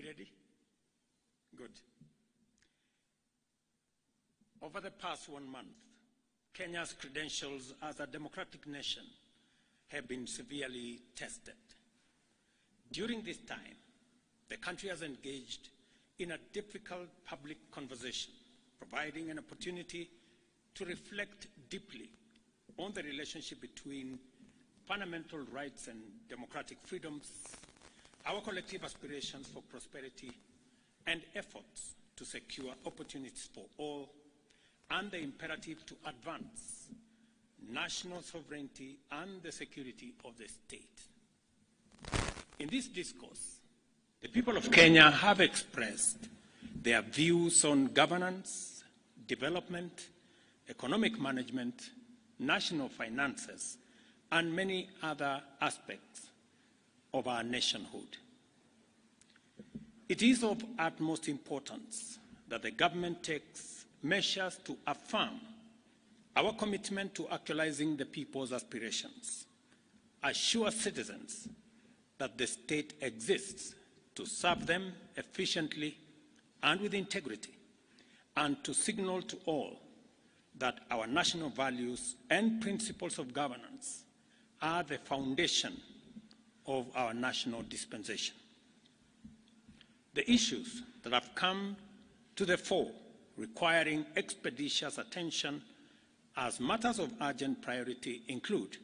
ready? Good. Over the past 1 month, Kenya's credentials as a democratic nation have been severely tested. During this time, the country has engaged in a difficult public conversation, providing an opportunity to reflect deeply on the relationship between fundamental rights and democratic freedoms, our collective aspirations for prosperity, and efforts to secure opportunities for all, and the imperative to advance national sovereignty and the security of the state. In this discourse, the people of Kenya have expressed their views on governance, development, economic management, national finances, and many other aspects of our nationhood. It is of utmost importance that the government takes measures to affirm our commitment to actualizing the people's aspirations, assure citizens that the state exists to serve them efficiently and with integrity, and to signal to all that our national values and principles of governance are the foundation of our national dispensation. The issues that have come to the fore requiring expeditious attention as matters of urgent priority include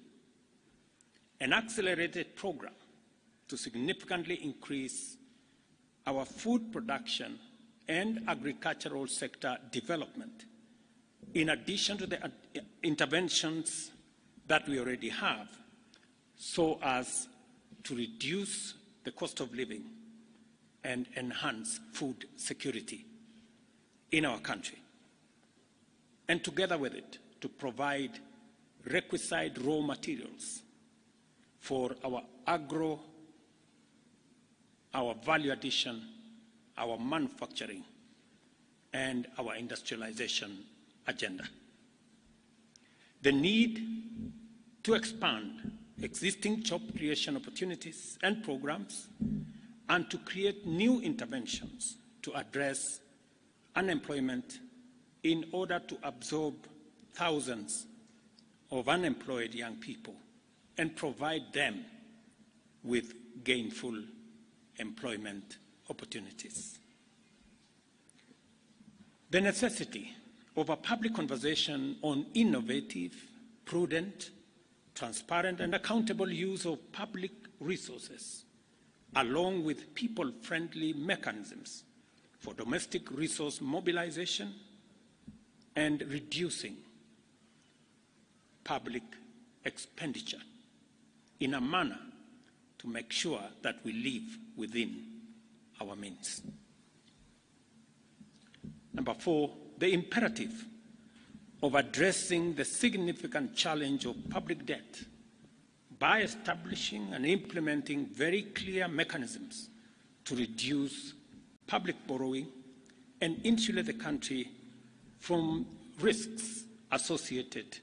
an accelerated program to significantly increase our food production and agricultural sector development, in addition to the interventions that we already have, so as to reduce the cost of living and enhance food security in our country. And together with it, to provide requisite raw materials for our our value addition, our manufacturing, and our industrialization agenda. The need to expand existing job creation opportunities and programs, and to create new interventions to address unemployment in order to absorb thousands of unemployed young people and provide them with gainful employment opportunities. The necessity of a public conversation on innovative, prudent, transparent, and accountable use of public resources, along with people-friendly mechanisms for domestic resource mobilization and reducing public expenditure in a manner to make sure that we live within our means. Number 4, the imperative of addressing the significant challenge of public debt by establishing and implementing very clear mechanisms to reduce public borrowing and insulate the country from risks associated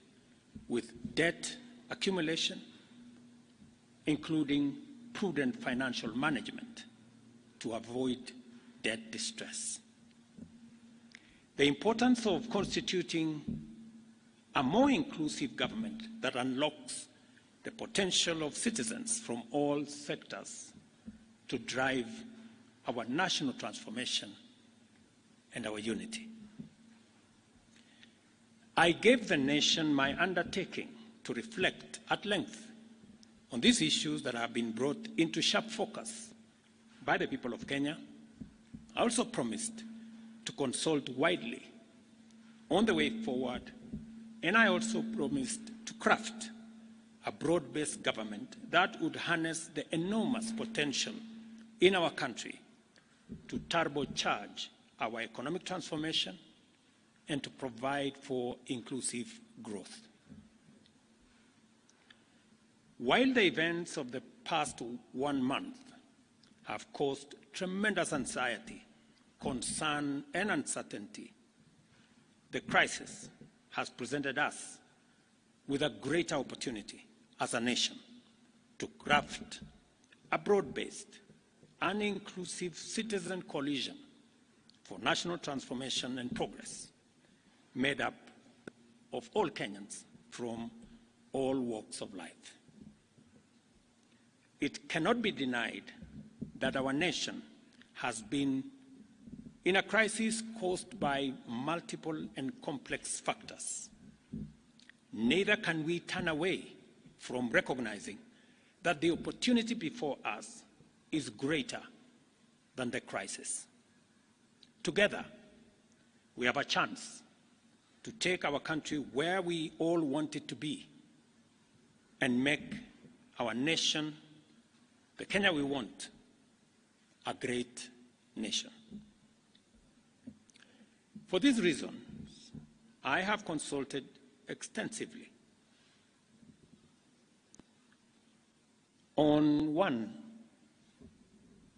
with debt accumulation, including prudent financial management to avoid debt distress. The importance of constituting a more inclusive government that unlocks the potential of citizens from all sectors to drive our national transformation and our unity. I gave the nation my undertaking to reflect at length on these issues that have been brought into sharp focus by the people of Kenya. I also promised to consult widely on the way forward, and I also promised to craft a broad-based government that would harness the enormous potential in our country to turbocharge our economic transformation and to provide for inclusive growth. While the events of the past 1 month have caused tremendous anxiety, concern, and uncertainty, the crisis has presented us with a greater opportunity as a nation to craft a broad-based an inclusive citizen coalition for national transformation and progress, made up of all Kenyans from all walks of life. It cannot be denied that our nation has been in a crisis caused by multiple and complex factors. Neither can we turn away from recognizing that the opportunity before us is greater than the crisis. Together, we have a chance to take our country where we all want it to be and make our nation, the Kenya we want, a great nation. For these reasons, I have consulted extensively on, one,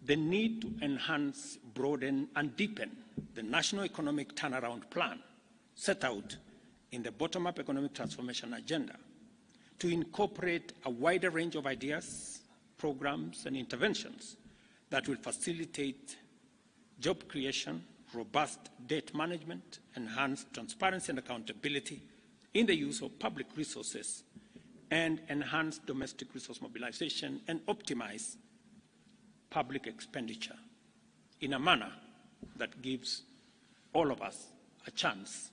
the need to enhance, broaden, and deepen the national economic turnaround plan set out in the bottom-up economic transformation agenda to incorporate a wider range of ideas, programs, and interventions that will facilitate job creation, robust debt management, enhanced transparency and accountability in the use of public resources, and enhance domestic resource mobilization and optimize public expenditure in a manner that gives all of us a chance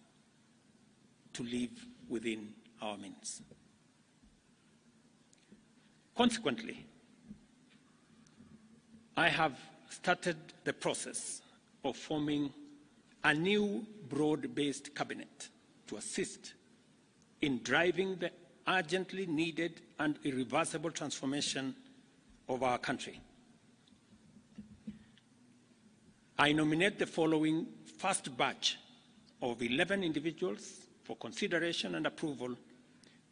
to live within our means. Consequently, I have started the process of forming a new broad-based cabinet to assist in driving the urgently needed and irreversible transformation of our country. I nominate the following first batch of 11 individuals for consideration and approval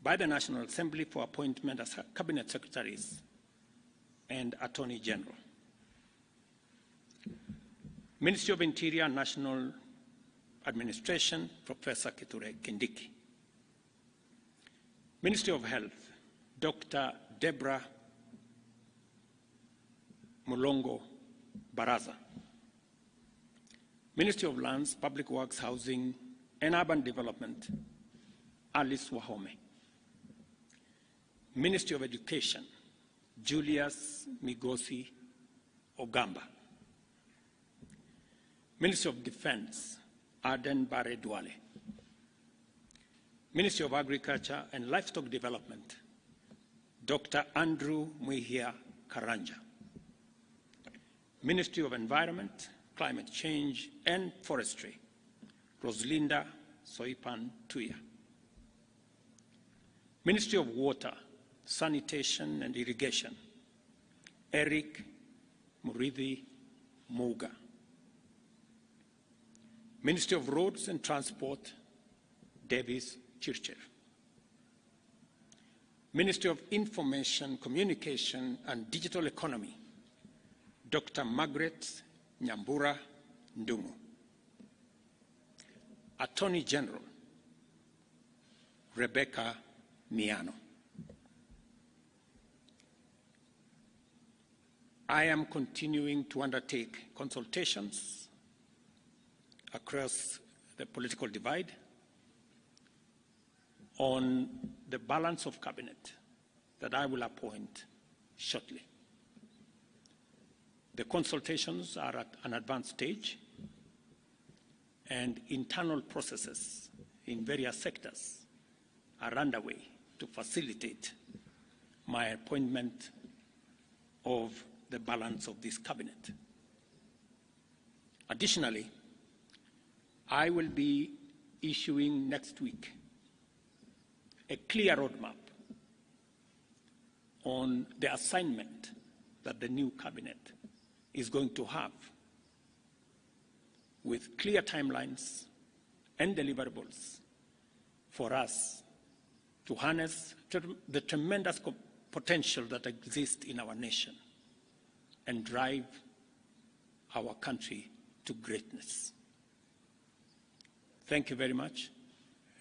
by the National Assembly for appointment as Cabinet Secretaries and Attorney General. Ministry of Interior and National Administration, Professor Kithure Kindiki. Ministry of Health, Dr. Deborah Mulongo Baraza. Ministry of Lands, Public Works, Housing, and Urban Development, Alice Wahome. Ministry of Education, Julius Migosi Ogamba. Ministry of Defense, Aden Bare Duale. Ministry of Agriculture and Livestock Development, Dr. Andrew Muhia Karanja. Ministry of Environment, Climate Change and Forestry, Roslinda Soipan Tuya. Ministry of Water, Sanitation and Irrigation, Eric Muridhi Muga. Ministry of Roads and Transport, Davis Chircher. Ministry of Information, Communication and Digital Economy, Dr. Margaret Nyambura Ndungu. Attorney General, Rebecca Miano. I am continuing to undertake consultations across the political divide on the balance of cabinet that I will appoint shortly. The consultations are at an advanced stage, and internal processes in various sectors are underway to facilitate my appointment of the balance of this cabinet. Additionally, I will be issuing next week a clear roadmap on the assignment that the new cabinet is going to have, with clear timelines and deliverables for us to harness the tremendous potential that exists in our nation and drive our country to greatness. Thank you very much,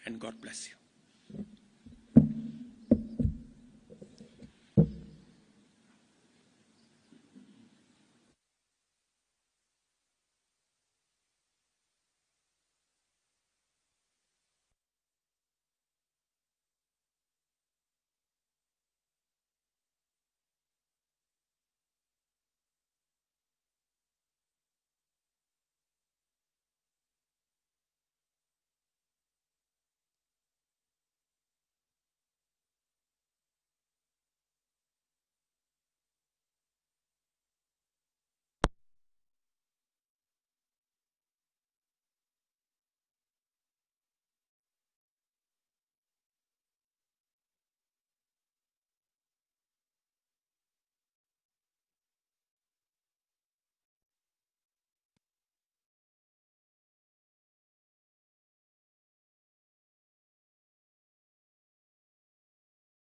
and God bless you.